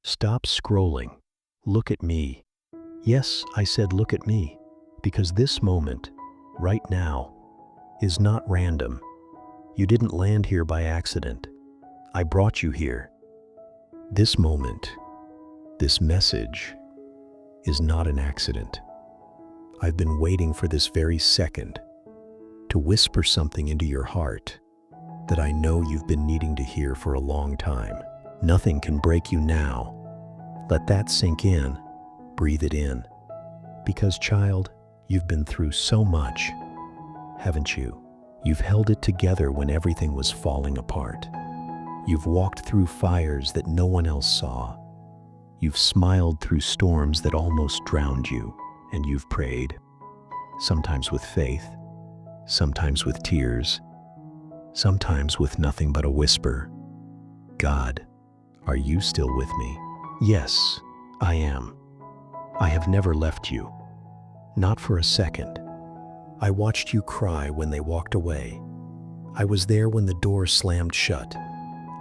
Stop scrolling. Look at me. Yes, I said look at me, because this moment, right now, is not random. You didn't land here by accident. I brought you here. This moment, this message, is not an accident. I've been waiting for this very second to whisper something into your heart that I know you've been needing to hear for a long time. Nothing can break you now. Let that sink in. Breathe it in. Because, child, you've been through so much, haven't you? You've held it together when everything was falling apart. You've walked through fires that no one else saw. You've smiled through storms that almost drowned you, and you've prayed, sometimes with faith, sometimes with tears, sometimes with nothing but a whisper. God, are you still with me? Yes, I am. I have never left you. Not for a second. I watched you cry when they walked away. I was there when the door slammed shut.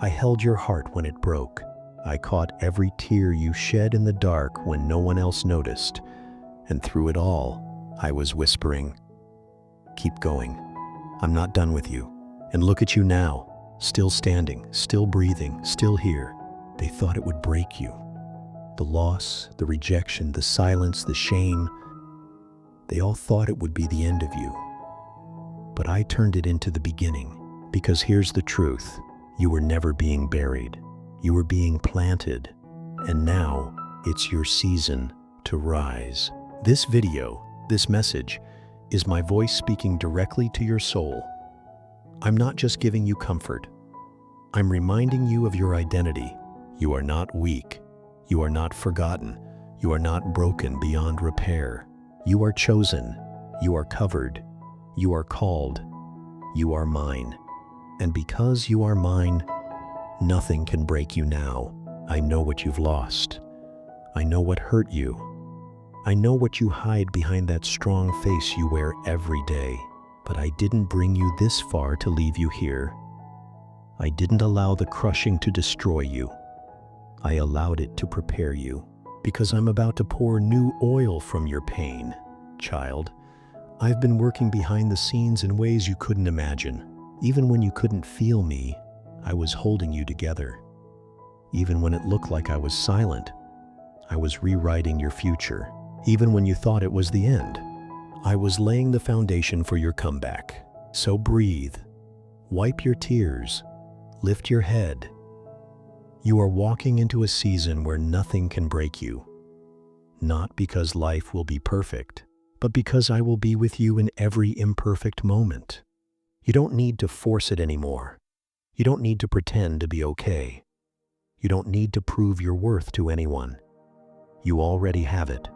I held your heart when it broke. I caught every tear you shed in the dark when no one else noticed. And through it all, I was whispering, keep going. I'm not done with you. And look at you now, still standing, still breathing, still here. They thought it would break you. The loss, the rejection, the silence, the shame, they all thought it would be the end of you. But I turned it into the beginning, because here's the truth. You were never being buried. You were being planted. And now it's your season to rise. This video, this message, is my voice speaking directly to your soul. I'm not just giving you comfort. I'm reminding you of your identity. You are not weak. You are not forgotten. You are not broken beyond repair. You are chosen. You are covered. You are called. You are mine. And because you are mine, nothing can break you now. I know what you've lost. I know what hurt you. I know what you hide behind that strong face you wear every day. But I didn't bring you this far to leave you here. I didn't allow the crushing to destroy you. I allowed it to prepare you, because I'm about to pour new oil from your pain, child. I've been working behind the scenes in ways you couldn't imagine. Even when you couldn't feel me, I was holding you together. Even when it looked like I was silent, I was rewriting your future. Even when you thought it was the end, I was laying the foundation for your comeback. So breathe, wipe your tears, lift your head. You are walking into a season where nothing can break you. Not because life will be perfect, but because I will be with you in every imperfect moment. You don't need to force it anymore. You don't need to pretend to be okay. You don't need to prove your worth to anyone. You already have it,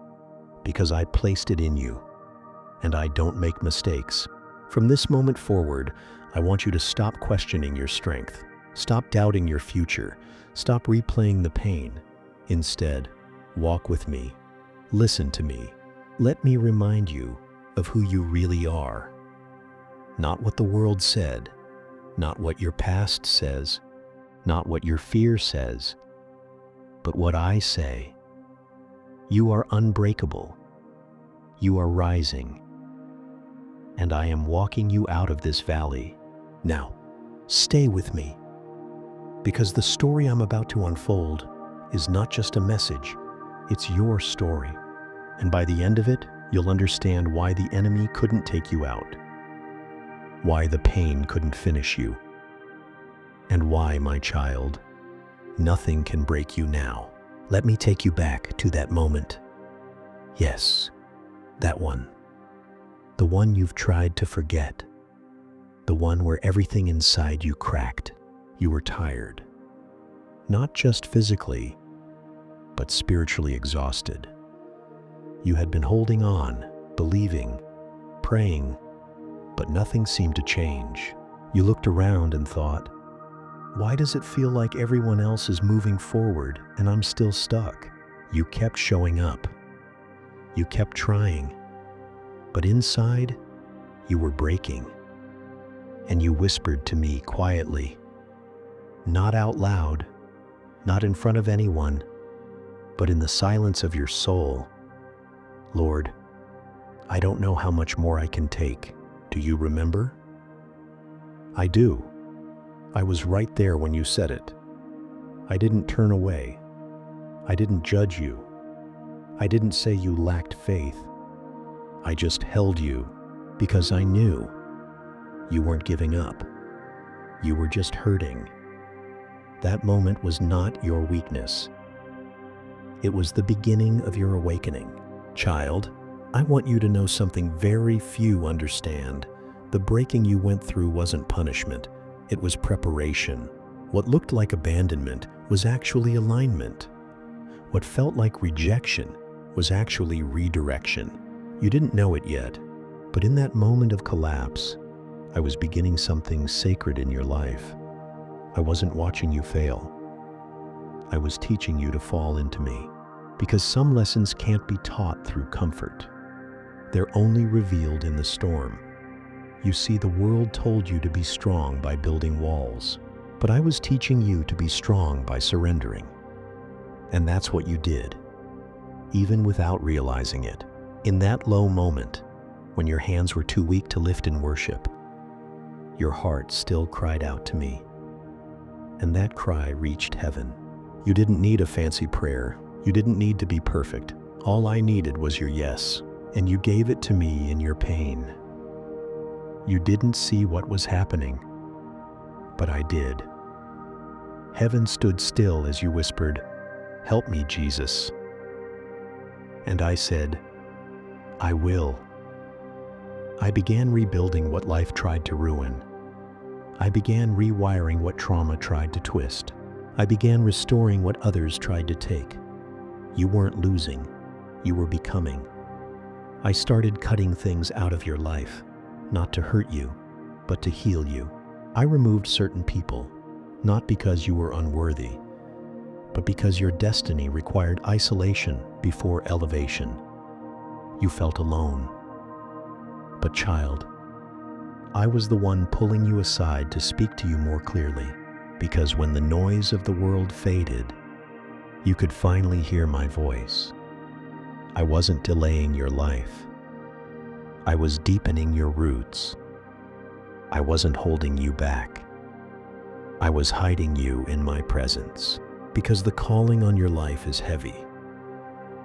because I placed it in you. And I don't make mistakes. From this moment forward, I want you to stop questioning your strength. Stop doubting your future. Stop replaying the pain. Instead, walk with me. Listen to me. Let me remind you of who you really are. Not what the world said, not what your past says, not what your fear says, but what I say. You are unbreakable. You are rising. And I am walking you out of this valley. Now, stay with me, because the story I'm about to unfold is not just a message, it's your story. And by the end of it, you'll understand why the enemy couldn't take you out, why the pain couldn't finish you, and why, my child, nothing can break you now. Let me take you back to that moment. Yes, that one. The one you've tried to forget. The one where everything inside you cracked. You were tired. Not just physically, but spiritually exhausted. You had been holding on, believing, praying, but nothing seemed to change. You looked around and thought, why does it feel like everyone else is moving forward and I'm still stuck? You kept showing up. You kept trying. But inside, you were breaking. And you whispered to me quietly, not out loud, not in front of anyone, but in the silence of your soul, Lord, I don't know how much more I can take. Do you remember? I do. I was right there when you said it. I didn't turn away. I didn't judge you. I didn't say you lacked faith. I just held you because I knew you weren't giving up. You were just hurting. That moment was not your weakness. It was the beginning of your awakening. Child, I want you to know something very few understand. The breaking you went through wasn't punishment. It was preparation. What looked like abandonment was actually alignment. What felt like rejection was actually redirection. You didn't know it yet, but in that moment of collapse, I was beginning something sacred in your life. I wasn't watching you fail. I was teaching you to fall into me, because some lessons can't be taught through comfort. They're only revealed in the storm. You see, the world told you to be strong by building walls, but I was teaching you to be strong by surrendering. And that's what you did, even without realizing it. In that low moment, when your hands were too weak to lift in worship, your heart still cried out to me. And that cry reached heaven. You didn't need a fancy prayer. You didn't need to be perfect. All I needed was your yes, and you gave it to me in your pain. You didn't see what was happening, but I did. Heaven stood still as you whispered, "Help me, Jesus." And I said, "I will." I began rebuilding what life tried to ruin. I began rewiring what trauma tried to twist. I began restoring what others tried to take. You weren't losing, you were becoming. I started cutting things out of your life, not to hurt you, but to heal you. I removed certain people, not because you were unworthy, but because your destiny required isolation before elevation. You felt alone. But child, I was the one pulling you aside to speak to you more clearly, because when the noise of the world faded, you could finally hear my voice. I wasn't delaying your life. I was deepening your roots. I wasn't holding you back. I was hiding you in my presence, because the calling on your life is heavy,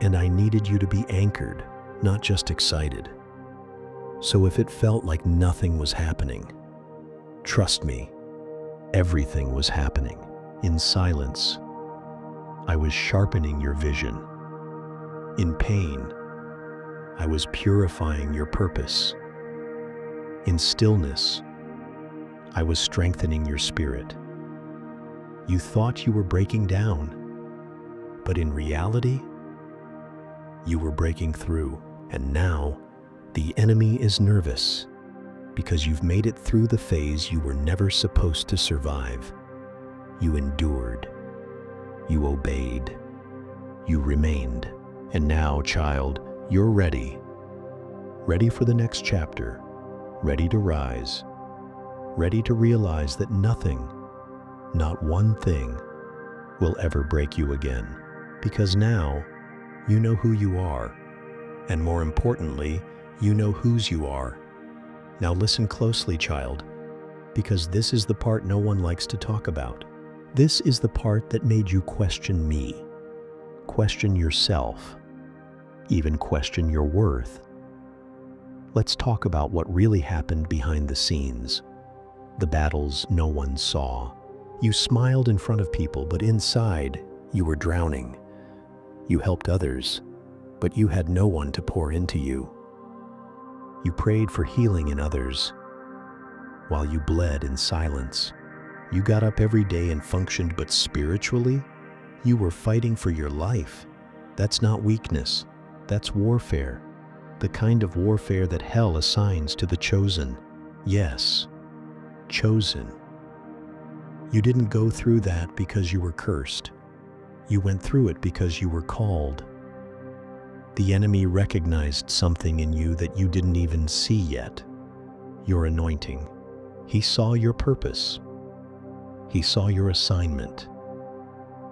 and I needed you to be anchored, not just excited. So if it felt like nothing was happening, trust me, everything was happening. In silence, I was sharpening your vision. In pain, I was purifying your purpose. In stillness, I was strengthening your spirit. You thought you were breaking down, but in reality, you were breaking through. And now, the enemy is nervous because you've made it through the phase you were never supposed to survive. You endured. You obeyed. You remained. And now, child, you're ready. Ready for the next chapter. Ready to rise. Ready to realize that nothing, not one thing, will ever break you again. Because now, you know who you are. And more importantly, you know whose you are. Now listen closely, child, because this is the part no one likes to talk about. This is the part that made you question me, question yourself, even question your worth. Let's talk about what really happened behind the scenes, the battles no one saw. You smiled in front of people, but inside, you were drowning. You helped others, but you had no one to pour into you. You prayed for healing in others, while you bled in silence. You got up every day and functioned, but spiritually, you were fighting for your life. That's not weakness, that's warfare. The kind of warfare that hell assigns to the chosen. Yes, chosen. You didn't go through that because you were cursed. You went through it because you were called. The enemy recognized something in you that you didn't even see yet. Your anointing. He saw your purpose. He saw your assignment.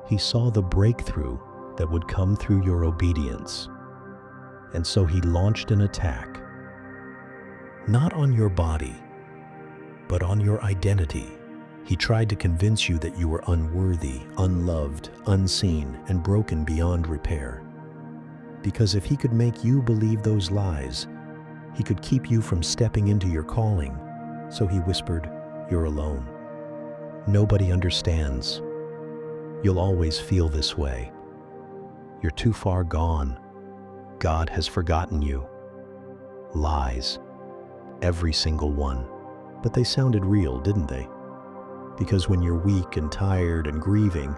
He saw the breakthrough that would come through your obedience. And so he launched an attack, not on your body, but on your identity. He tried to convince you that you were unworthy, unloved, unseen, and broken beyond repair. Because if he could make you believe those lies, he could keep you from stepping into your calling. So he whispered, "You're alone. Nobody understands. You'll always feel this way. You're too far gone. God has forgotten you." Lies. Every single one. But they sounded real, didn't they? Because when you're weak and tired and grieving,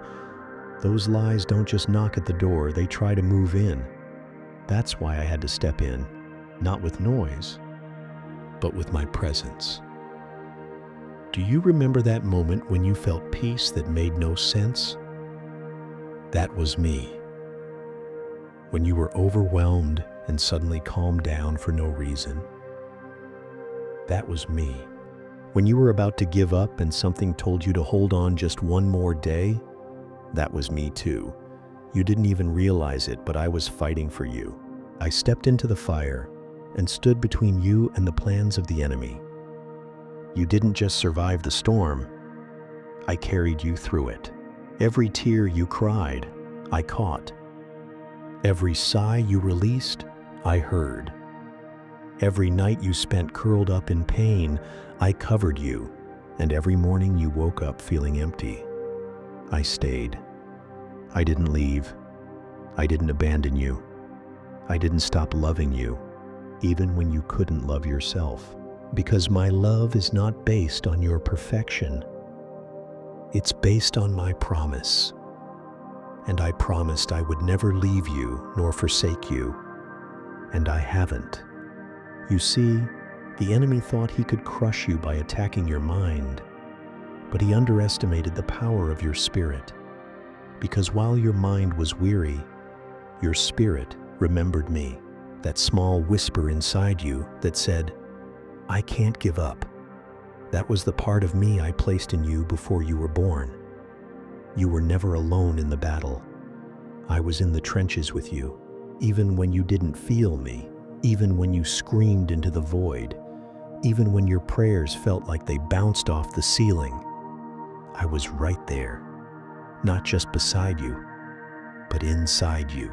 those lies don't just knock at the door, they try to move in. That's why I had to step in, not with noise, but with my presence. Do you remember that moment when you felt peace that made no sense? That was me. When you were overwhelmed and suddenly calmed down for no reason. That was me. When you were about to give up and something told you to hold on just one more day, that was me too. You didn't even realize it, but I was fighting for you. I stepped into the fire and stood between you and the plans of the enemy. You didn't just survive the storm, I carried you through it. Every tear you cried, I caught. Every sigh you released, I heard. Every night you spent curled up in pain, I covered you, and every morning you woke up feeling empty. I stayed. I didn't leave. I didn't abandon you. I didn't stop loving you, even when you couldn't love yourself. Because my love is not based on your perfection. It's based on my promise. And I promised I would never leave you nor forsake you. And I haven't. You see, the enemy thought he could crush you by attacking your mind, but he underestimated the power of your spirit. Because while your mind was weary, your spirit remembered me, that small whisper inside you that said, "I can't give up." That was the part of me I placed in you before you were born. You were never alone in the battle. I was in the trenches with you, even when you didn't feel me, even when you screamed into the void, even when your prayers felt like they bounced off the ceiling. I was right there, not just beside you, but inside you,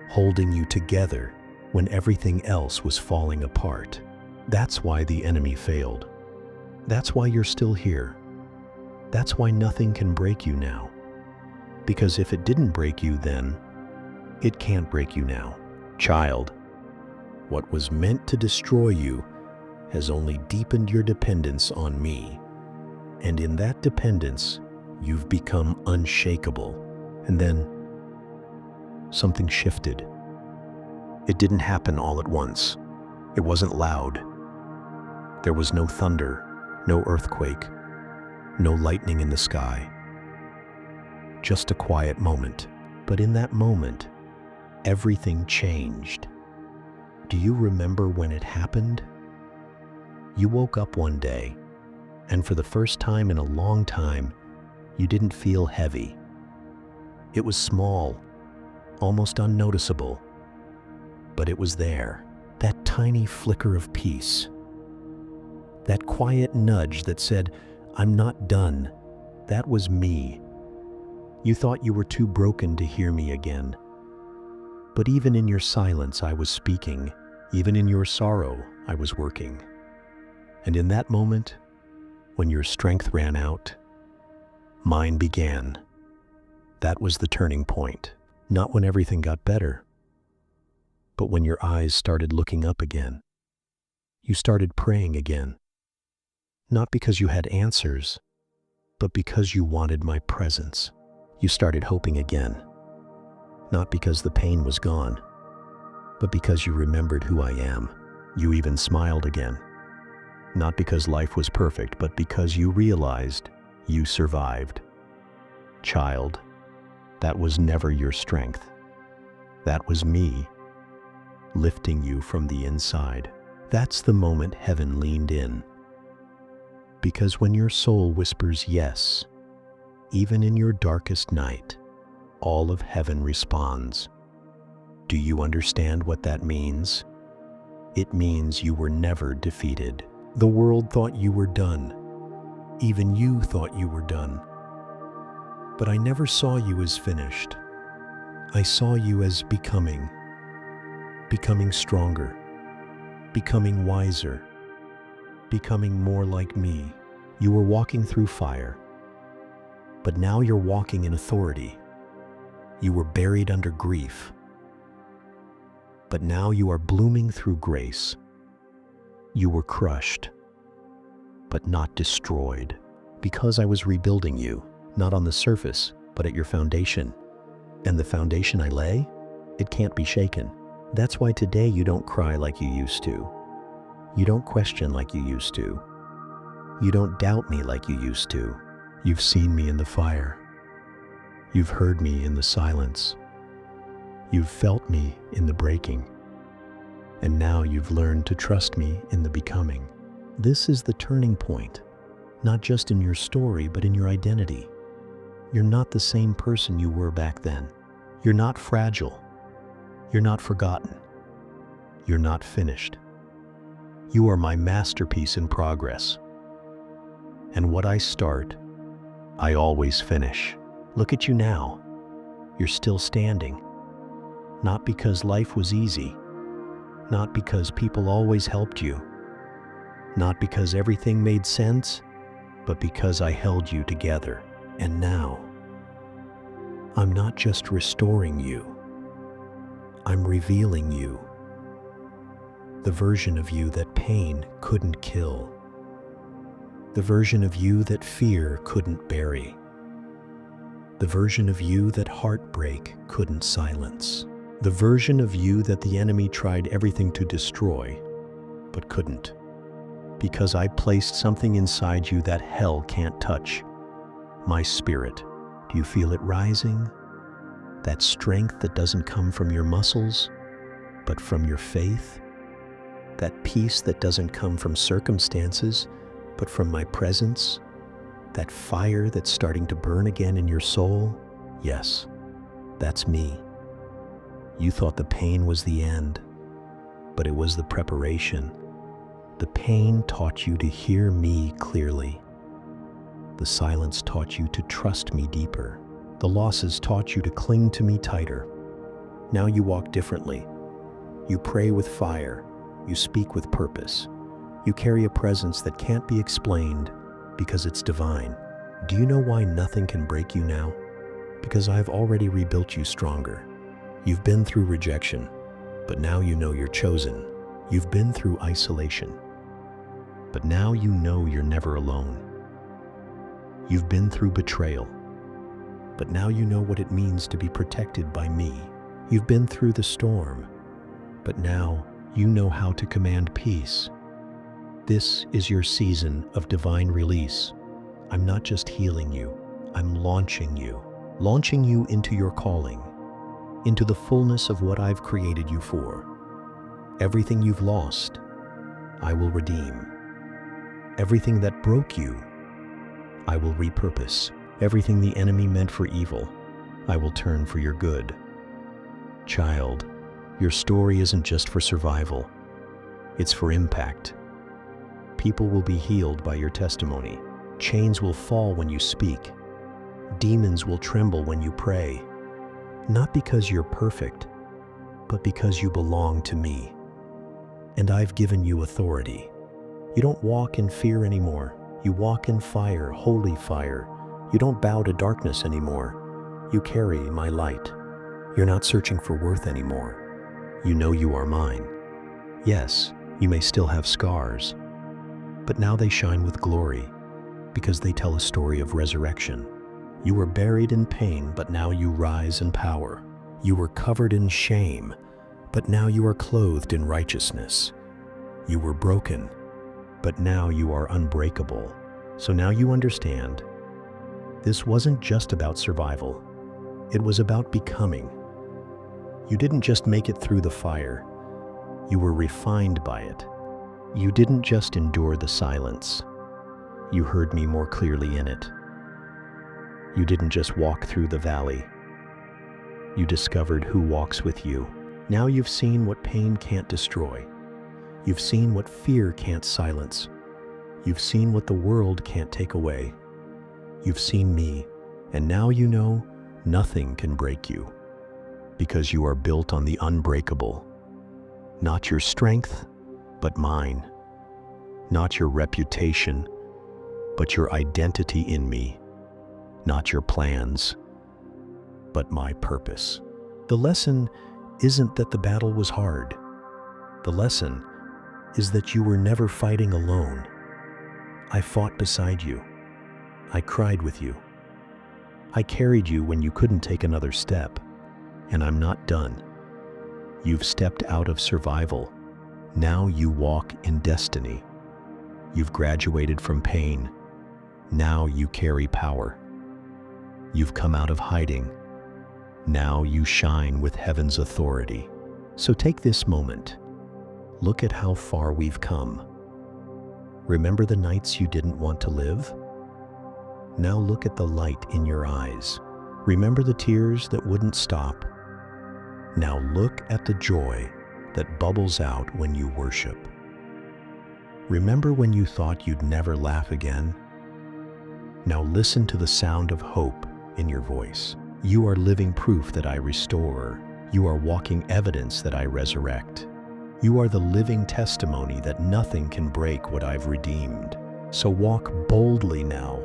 holding you together when everything else was falling apart. That's why the enemy failed. That's why you're still here. That's why nothing can break you now. Because if it didn't break you then, it can't break you now. Child, what was meant to destroy you has only deepened your dependence on me. And in that dependence, you've become unshakable. And then, something shifted. It didn't happen all at once. It wasn't loud. There was no thunder, no earthquake, no lightning in the sky. Just a quiet moment. But in that moment, everything changed. Do you remember when it happened? You woke up one day, and for the first time in a long time, you didn't feel heavy. It was small, almost unnoticeable, but it was there, that tiny flicker of peace. That quiet nudge that said, "I'm not done." That was me. You thought you were too broken to hear me again. But even in your silence, I was speaking. Even in your sorrow, I was working. And in that moment, when your strength ran out, mine began. That was the turning point. Not when everything got better, but when your eyes started looking up again. You started praying again. Not because you had answers, but because you wanted my presence. You started hoping again. Not because the pain was gone, but because you remembered who I am. You even smiled again. Not because life was perfect, but because you realized you survived. Child, that was never your strength. That was me, lifting you from the inside. That's the moment heaven leaned in. Because when your soul whispers yes, even in your darkest night, all of heaven responds. Do you understand what that means? It means you were never defeated. The world thought you were done. Even you thought you were done. But I never saw you as finished. I saw you as becoming stronger, becoming wiser, becoming more like me. You were walking through fire, but now you're walking in authority. You were buried under grief, but now you are blooming through grace. You were crushed, but not destroyed, because I was rebuilding you, not on the surface, but at your foundation. And the foundation I lay, it can't be shaken. That's why today you don't cry like you used to. You don't question like you used to. You don't doubt me like you used to. You've seen me in the fire. You've heard me in the silence. You've felt me in the breaking. And now you've learned to trust me in the becoming. This is the turning point, not just in your story, but in your identity. You're not the same person you were back then. You're not fragile. You're not forgotten. You're not finished. You are my masterpiece in progress. And what I start, I always finish. Look at you now. You're still standing. Not because life was easy. Not because people always helped you. Not because everything made sense, but because I held you together. And now, I'm not just restoring you. I'm revealing you. The version of you that pain couldn't kill. The version of you that fear couldn't bury. The version of you that heartbreak couldn't silence. The version of you that the enemy tried everything to destroy, but couldn't. Because I placed something inside you that hell can't touch. My spirit. Do you feel it rising? That strength that doesn't come from your muscles, but from your faith? That peace that doesn't come from circumstances, but from my presence? That fire that's starting to burn again in your soul? Yes, that's me. You thought the pain was the end, but it was the preparation. The pain taught you to hear me clearly. The silence taught you to trust me deeper. The losses taught you to cling to me tighter. Now you walk differently. You pray with fire. You speak with purpose. You carry a presence that can't be explained because it's divine. Do you know why nothing can break you now? Because I've already rebuilt you stronger. You've been through rejection, but now you know you're chosen. You've been through isolation, but now you know you're never alone. You've been through betrayal, but now you know what it means to be protected by me. You've been through the storm, but now you know how to command peace. This is your season of divine release. I'm not just healing you, I'm launching you into your calling, into the fullness of what I've created you for. Everything you've lost, I will redeem. Everything that broke you, I will repurpose. Everything the enemy meant for evil, I will turn for your good. Child, your story isn't just for survival, it's for impact. People will be healed by your testimony. Chains will fall when you speak. Demons will tremble when you pray. Not because you're perfect, but because you belong to me. And I've given you authority. You don't walk in fear anymore. You walk in fire, holy fire. You don't bow to darkness anymore. You carry my light. You're not searching for worth anymore. You know you are mine. Yes, you may still have scars, but now they shine with glory because they tell a story of resurrection. You were buried in pain, but now you rise in power. You were covered in shame, but now you are clothed in righteousness. You were broken, but now you are unbreakable. So now you understand. This wasn't just about survival. It was about becoming. You didn't just make it through the fire. You were refined by it. You didn't just endure the silence. You heard me more clearly in it. You didn't just walk through the valley. You discovered who walks with you. Now you've seen what pain can't destroy. You've seen what fear can't silence. You've seen what the world can't take away. You've seen me, and now you know nothing can break you, because you are built on the unbreakable. Not your strength, but mine. Not your reputation, but your identity in me. Not your plans, but my purpose. The lesson isn't that the battle was hard. The lesson is that you were never fighting alone. I fought beside you. I cried with you. I carried you when you couldn't take another step. And I'm not done. You've stepped out of survival. Now you walk in destiny. You've graduated from pain. Now you carry power. You've come out of hiding. Now you shine with heaven's authority. So take this moment. Look at how far we've come. Remember the nights you didn't want to live? Now look at the light in your eyes. Remember the tears that wouldn't stop? Now look at the joy that bubbles out when you worship. Remember when you thought you'd never laugh again? Now listen to the sound of hope in your voice. You are living proof that I restore. You are walking evidence that I resurrect. You are the living testimony that nothing can break what I've redeemed. So walk boldly now.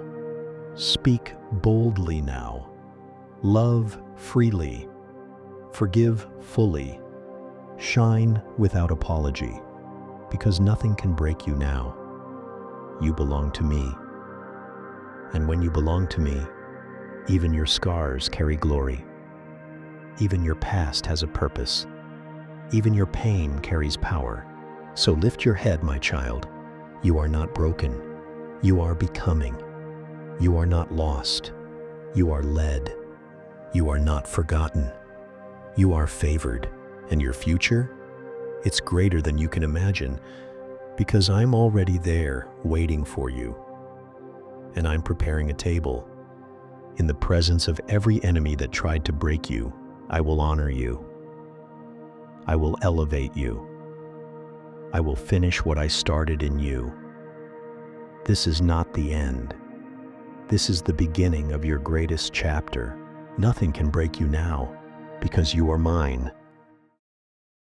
Speak boldly now. Love freely. Forgive fully. Shine without apology. Because nothing can break you now. You belong to me. And when you belong to me, even your scars carry glory. Even your past has a purpose. Even your pain carries power. So lift your head, my child. You are not broken. You are becoming. You are not lost. You are led. You are not forgotten. You are favored. And your future? It's greater than you can imagine, because I'm already there waiting for you. And I'm preparing a table. In the presence of every enemy that tried to break you, I will honor you. I will elevate you. I will finish what I started in you. This is not the end. This is the beginning of your greatest chapter. Nothing can break you now, because you are mine.